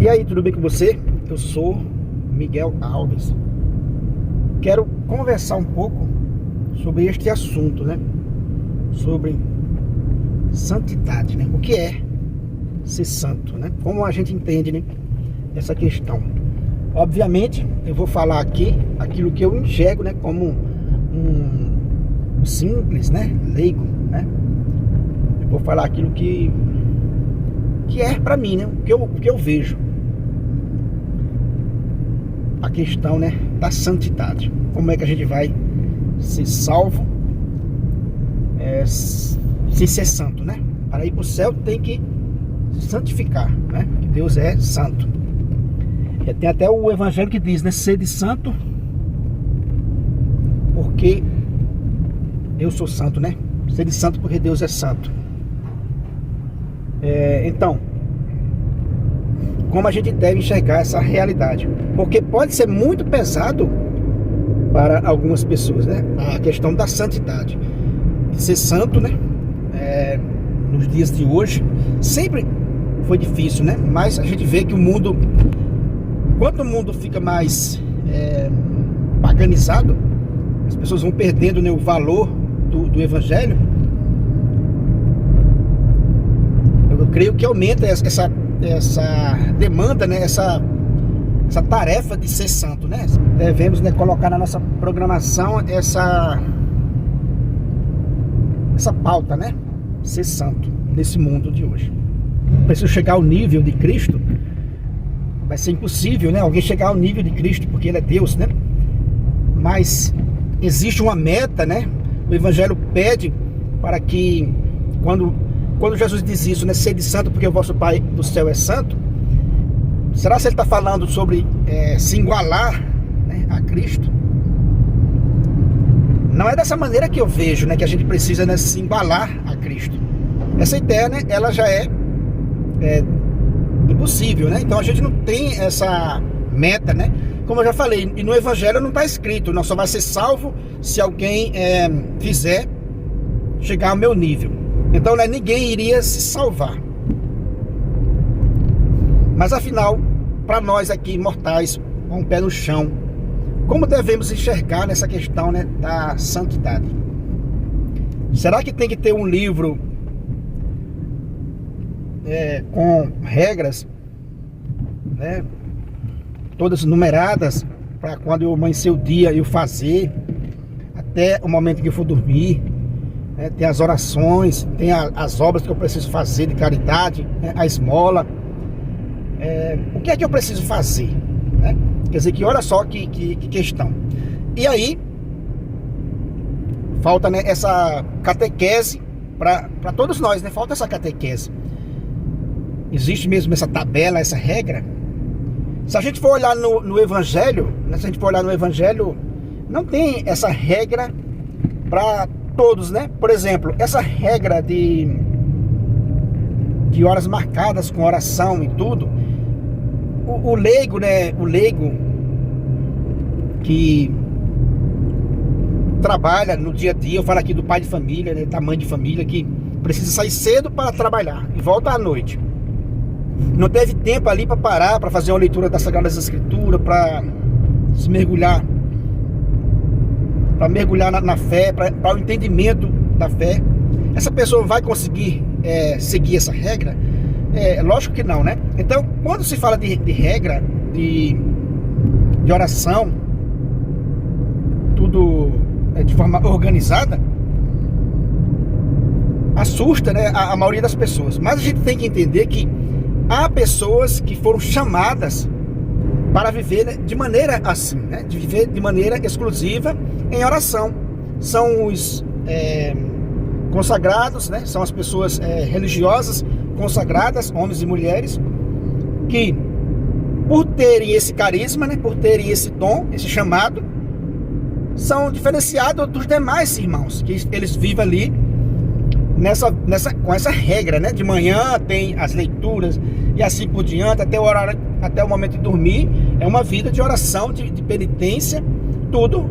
E aí, tudo bem com você? Eu sou Miguel Alves. Quero conversar um pouco sobre este assunto, né? Sobre santidade, né? O que é ser santo, né? Como a gente entende, né, essa questão. Obviamente, eu vou falar aqui aquilo que eu enxergo, né, como um simples, né, leigo, né? Eu vou falar aquilo que é para mim, né? O que eu vejo. A questão, né, da santidade. Como é que a gente vai ser salvo sem ser santo, né? Para ir para o céu tem que se santificar, né? Que Deus é santo. E tem até o evangelho que diz, né? Sede santo porque eu sou santo, né? Sede santo porque Deus é santo. Então, como a gente deve enxergar essa realidade? Porque pode ser muito pesado para algumas pessoas, né? A questão da santidade, de ser santo, né? Nos dias de hoje sempre foi difícil, né? Mas a gente vê que o mundo, quanto o mundo fica mais paganizado, as pessoas vão perdendo, né, o valor do evangelho. Eu creio que aumenta essa demanda, né, essa tarefa de ser santo, né? Devemos, né, colocar na nossa programação essa pauta, né? Ser santo nesse mundo de hoje. Preciso chegar ao nível de Cristo. Vai ser impossível, né, alguém chegar ao nível de Cristo, porque Ele é Deus, né? Mas existe uma meta, né? O Evangelho pede para que, quando Jesus diz isso, né, sede santo porque o vosso Pai do céu é santo, será que ele está falando sobre se igualar, né, a Cristo? Não é dessa maneira que eu vejo, né, que a gente precisa, né, se igualar a Cristo. Essa ideia, né, ela já é impossível, né? Então a gente não tem essa meta, né? Como eu já falei, e no Evangelho não está escrito, não, só vai ser salvo se alguém fizer chegar ao meu nível. Então, né, ninguém iria se salvar. Mas afinal, para nós aqui mortais, com o pé no chão, como devemos enxergar nessa questão, né, da santidade? Será que tem que ter um livro com regras, né, todas numeradas, para quando eu amanhecer o dia eu fazer, até o momento que eu for dormir? Tem as orações, tem as obras que eu preciso fazer de caridade, né, a esmola. O que é que eu preciso fazer, né? Quer dizer que olha só que questão. E aí falta, né, essa catequese para todos nós, né? Falta essa catequese. Existe mesmo essa tabela, essa regra? Se a gente for olhar no Evangelho, né? Se a gente for olhar no Evangelho, não tem essa regra para todos, né? Por exemplo, essa regra de horas marcadas com oração e tudo, o leigo, né? O leigo que trabalha no dia a dia, eu falo aqui do pai de família, né, da mãe de família, que precisa sair cedo para trabalhar e volta à noite. Não teve tempo ali para parar, para fazer uma leitura das Sagradas Escrituras, para se mergulhar, na fé, para o entendimento da fé. Essa pessoa vai conseguir seguir essa regra? Lógico que não, né? Então, quando se fala de regra, de oração, tudo de forma organizada, assusta, né, a maioria das pessoas. Mas a gente tem que entender que há pessoas que foram chamadas para viver, né, de maneira assim, né, de viver de maneira exclusiva em oração. São os consagrados, né, são as pessoas religiosas consagradas, homens e mulheres, que por terem esse carisma, né, por terem esse dom, esse chamado, são diferenciados dos demais irmãos, que eles vivem ali com essa regra, né? De manhã tem as leituras e assim por diante, até o momento de dormir. É uma vida de oração, de penitência, tudo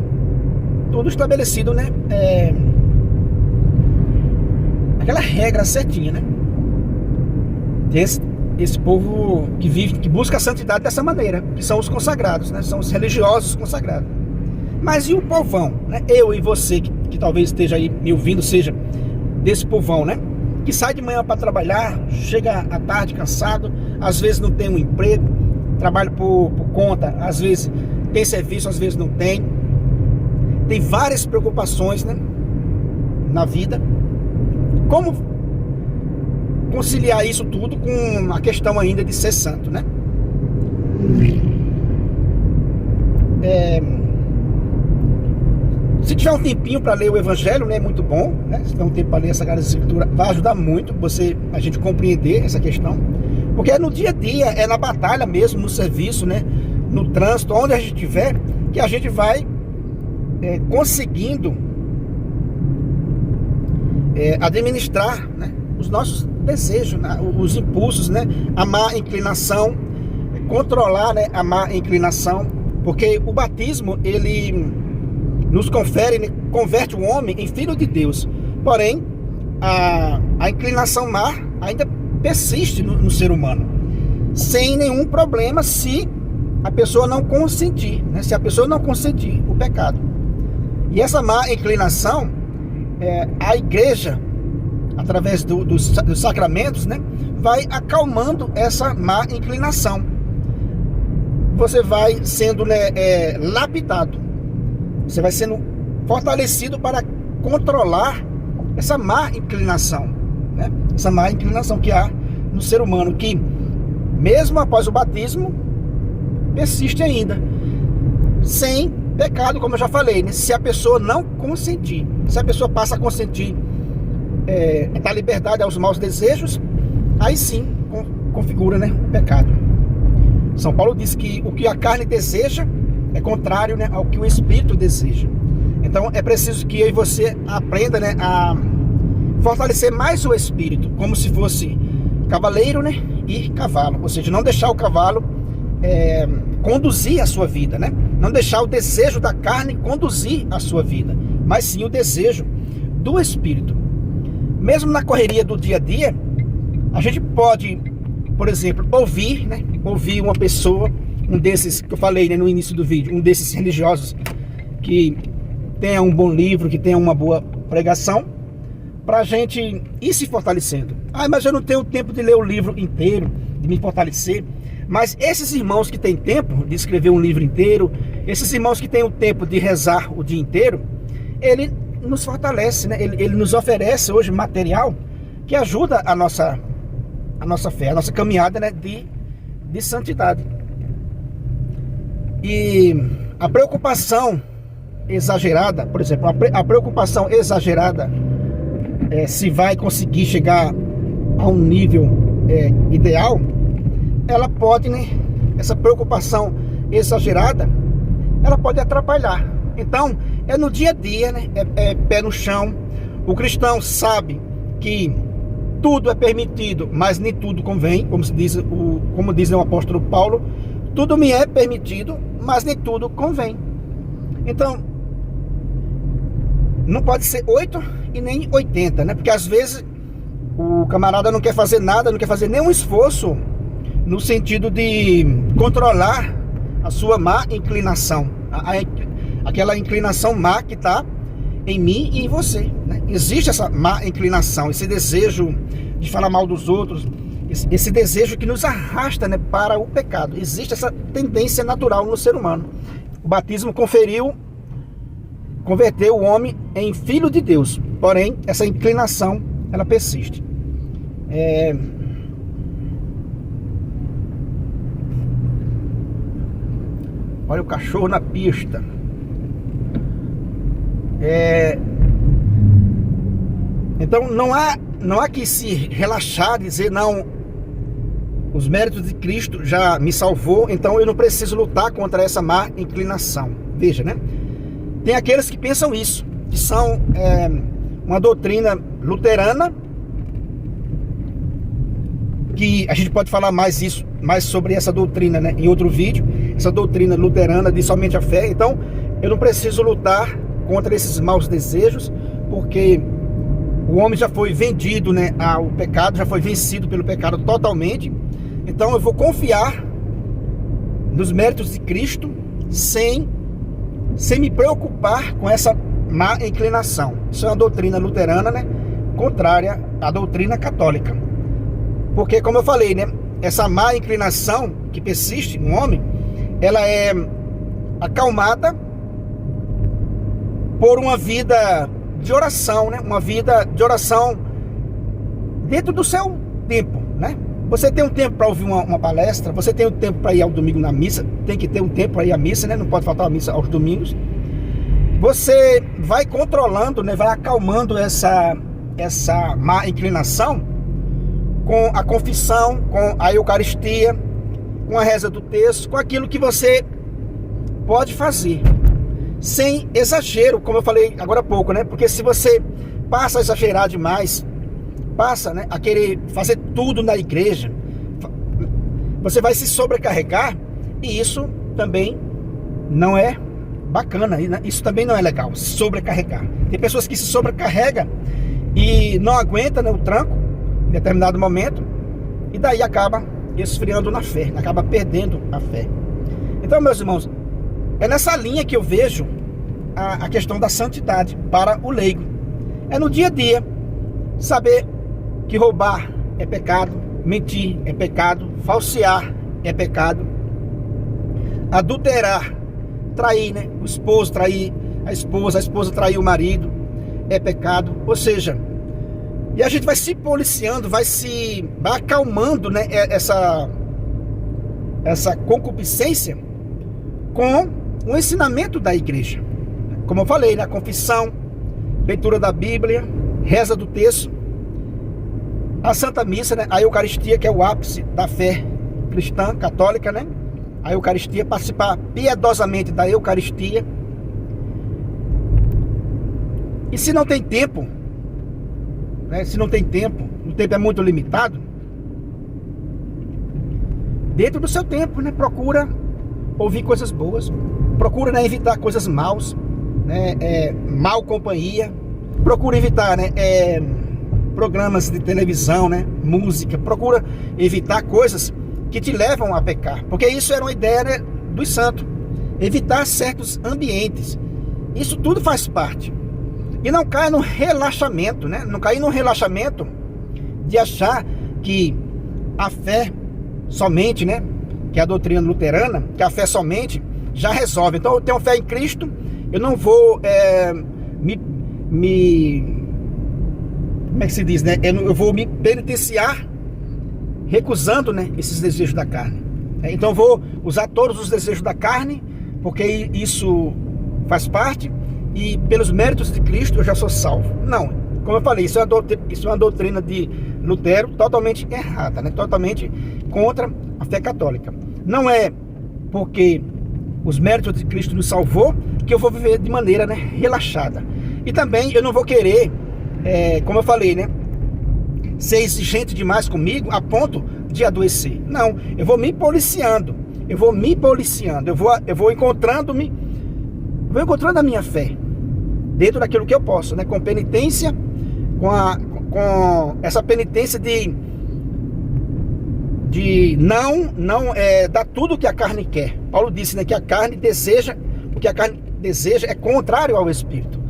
estabelecido, né? Aquela regra certinha, né? esse povo que vive, que busca a santidade dessa maneira, que são os consagrados, né? São os religiosos consagrados. Mas e o povão, né? Eu e você, que talvez esteja aí me ouvindo, seja desse povão, né? Que sai de manhã para trabalhar, chega à tarde cansado, às vezes não tem um emprego, trabalha por conta, às vezes tem serviço, às vezes não tem. Tem várias preocupações, né, na vida. Como conciliar isso tudo com a questão ainda de ser santo, né? Se tiver um tempinho para ler o Evangelho, né, é muito bom, né? Se tiver um tempo para ler essa Sagrada Escritura, vai ajudar muito a gente compreender essa questão. Porque é no dia a dia, é na batalha mesmo, no serviço, né, no trânsito, onde a gente estiver, que a gente vai conseguindo administrar, né, os nossos desejos, né, os impulsos, né, a má inclinação, controlar, né, a má inclinação, porque o batismo, ele nos confere, né, converte o homem em filho de Deus. Porém, a inclinação má ainda persiste no ser humano, sem nenhum problema se a pessoa não consentir, né, se a pessoa não consentir o pecado. E essa má inclinação, a igreja, através dos sacramentos, né, vai acalmando essa má inclinação. Você vai sendo, né, lapidado. Você vai sendo fortalecido para controlar essa má inclinação, né? Essa má inclinação que há no ser humano, que mesmo após o batismo persiste ainda, sem pecado, como eu já falei, né? Se a pessoa não consentir, se a pessoa passa a consentir, dar liberdade aos maus desejos, aí sim configura, né, o pecado. São Paulo diz que o que a carne deseja é contrário, né, ao que o Espírito deseja. Então é preciso que eu e você aprenda, né, a fortalecer mais o Espírito, como se fosse cavaleiro, né, e cavalo. Ou seja, não deixar o cavalo conduzir a sua vida, né? Não deixar o desejo da carne conduzir a sua vida, mas sim o desejo do Espírito. Mesmo na correria do dia a dia, a gente pode, por exemplo, ouvir uma pessoa, um desses que eu falei, né, no início do vídeo, um desses religiosos que tenha um bom livro, que tenha uma boa pregação, para a gente ir se fortalecendo. Mas eu não tenho tempo de ler o livro inteiro, de me fortalecer. Mas esses irmãos que têm tempo de escrever um livro inteiro, esses irmãos que têm o tempo de rezar o dia inteiro, ele nos fortalece, né? Ele nos oferece hoje material que ajuda a nossa fé, a nossa caminhada, né, de santidade. E a preocupação exagerada, por exemplo, a preocupação exagerada, se vai conseguir chegar a um nível ideal, ela pode, né, essa preocupação exagerada, ela pode atrapalhar. Então, é no dia a dia, né, pé no chão. O cristão sabe que tudo é permitido, mas nem tudo convém, como diz o apóstolo Paulo, tudo me é permitido, mas nem tudo convém. Então, não pode ser 8 e nem 80, né? Porque às vezes o camarada não quer fazer nada, não quer fazer nenhum esforço no sentido de controlar a sua má inclinação, aquela inclinação má que está em mim e em você, né? Existe essa má inclinação, esse desejo de falar mal dos outros, esse desejo que nos arrasta, né, para o pecado. Existe essa tendência natural no ser humano. O batismo converteu o homem em filho de Deus, porém essa inclinação, ela persiste. Olha o cachorro na pista. Então não há que se relaxar, dizer não, os méritos de Cristo já me salvou, então eu não preciso lutar contra essa má inclinação. Veja, né? Tem aqueles que pensam isso, que são uma doutrina luterana, que a gente pode falar mais sobre essa doutrina, né, em outro vídeo. Essa doutrina luterana de somente a fé. Então eu não preciso lutar contra esses maus desejos, porque o homem já foi vendido, né, ao pecado, já foi vencido pelo pecado totalmente. Então eu vou confiar nos méritos de Cristo sem me preocupar com essa má inclinação. Isso é uma doutrina luterana, né? Contrária à doutrina católica. Porque, como eu falei, né? Essa má inclinação que persiste no homem, ela é acalmada por uma vida de oração, né? Uma vida de oração dentro do seu tempo, né? Você tem um tempo para ouvir uma palestra, você tem um tempo para ir ao domingo na missa, tem que ter um tempo para ir à missa, né? Não pode faltar a missa aos domingos. Você vai controlando, né? Vai acalmando essa má inclinação com a confissão, com a Eucaristia, com a reza do texto, com aquilo que você pode fazer, sem exagero, como eu falei agora há pouco, né? Porque se você passa a exagerar demais, passa, né, a querer fazer tudo na igreja, você vai se sobrecarregar, e isso também não é bacana, isso também não é legal, sobrecarregar. Tem pessoas que se sobrecarregam e não aguentam, né, o tranco em determinado momento, e daí acaba esfriando na fé, acaba perdendo a fé. Então, meus irmãos, é nessa linha que eu vejo a questão da santidade para o leigo. É no dia a dia, saber que roubar é pecado, mentir é pecado, falsear é pecado, adulterar, trair, né? O esposo trair a esposa trair o marido é pecado. Ou seja, e a gente vai se policiando, vai acalmando, né, essa concupiscência com o ensinamento da igreja. Como eu falei, né, confissão, leitura da Bíblia, reza do texto, a Santa Missa, né, a Eucaristia, que é o ápice da fé cristã, católica, né? A Eucaristia, participar piedosamente da Eucaristia. E se não tem tempo, né, o tempo é muito limitado, dentro do seu tempo, né, procura ouvir coisas boas, procura, né, evitar coisas maus, né, mal companhia, procura evitar, né, programas de televisão, né, música, procura evitar coisas que te levam a pecar, porque isso era uma ideia, né, dos santos, evitar certos ambientes. Isso tudo faz parte. E não caia no relaxamento, né? Não cair no relaxamento de achar que a fé somente, né, que é a doutrina luterana, que a fé somente já resolve. Então eu tenho fé em Cristo, eu não vou como é que se diz, né? Eu vou me penitenciar recusando, né, esses desejos da carne. Então eu vou usar todos os desejos da carne, porque isso faz parte, e pelos méritos de Cristo eu já sou salvo. Não, como eu falei, isso é uma doutrina de Lutero totalmente errada, né? Totalmente contra a fé católica. Não é porque os méritos de Cristo nos salvou que eu vou viver de maneira, né, relaxada. E também eu não vou querer, como eu falei, né, ser exigente demais comigo a ponto de adoecer. Não, eu vou me policiando, eu vou encontrando a minha fé dentro daquilo que eu posso, né, com penitência, com essa penitência de não dar tudo o que a carne quer. Paulo disse, né, que a carne deseja, o que a carne deseja é contrário ao Espírito.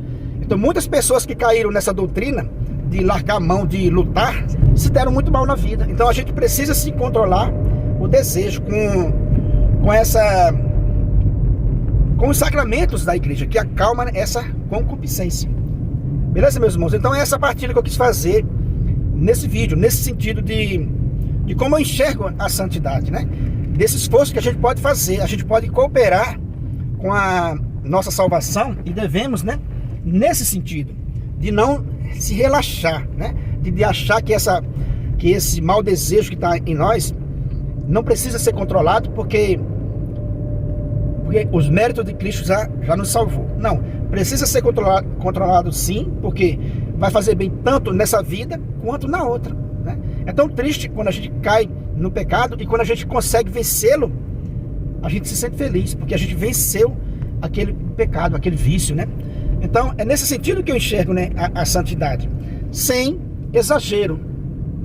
Então muitas pessoas que caíram nessa doutrina de largar a mão, de lutar, se deram muito mal na vida. Então a gente precisa se controlar o desejo com os sacramentos da igreja, que acalma essa concupiscência. Beleza, meus irmãos? Então é essa partilha que eu quis fazer nesse vídeo, nesse sentido de como eu enxergo a santidade, né? Desse esforço que a gente pode fazer, a gente pode cooperar com a nossa salvação, e devemos, né, nesse sentido, de não se relaxar, né? De achar que esse mau desejo que está em nós não precisa ser controlado, porque os méritos de Cristo já nos salvou. Não, precisa ser controlado sim, porque vai fazer bem tanto nessa vida quanto na outra, né? É tão triste quando a gente cai no pecado, e quando a gente consegue vencê-lo, a gente se sente feliz, porque a gente venceu aquele pecado, aquele vício, né? Então é nesse sentido que eu enxergo, né, a santidade, sem exagero,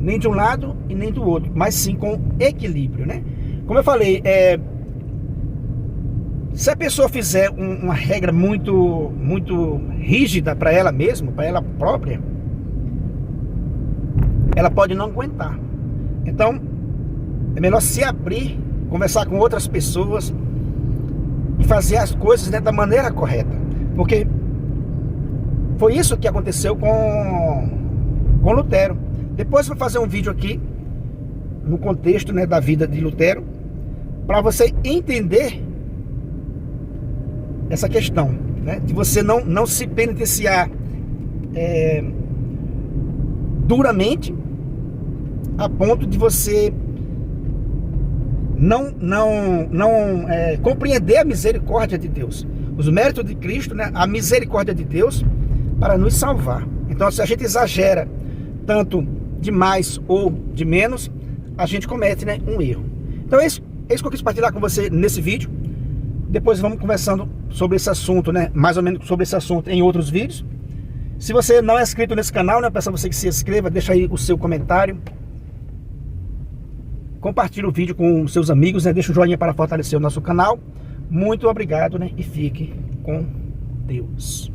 nem de um lado e nem do outro, mas sim com equilíbrio, né? Como eu falei, se a pessoa fizer uma regra muito rígida para ela mesma, para ela própria, ela pode não aguentar. Então, é melhor se abrir, conversar com outras pessoas e fazer as coisas, né, da maneira correta. Porque foi isso que aconteceu com Lutero. Depois eu vou fazer um vídeo aqui no contexto, né, da vida de Lutero, para você entender essa questão, né, de você não se penitenciar duramente a ponto de você não compreender a misericórdia de Deus, os méritos de Cristo, né, a misericórdia de Deus para nos salvar. Então, se a gente exagera tanto de mais ou de menos, a gente comete, né, um erro. Então é isso que eu quis partilhar com você nesse vídeo. Depois vamos conversando sobre esse assunto, né, mais ou menos sobre esse assunto em outros vídeos. Se você não é inscrito nesse canal, né, peço a você que se inscreva, deixa aí o seu comentário, compartilhe o vídeo com seus amigos, né, deixa o joinha para fortalecer o nosso canal. Muito obrigado, né, e fique com Deus.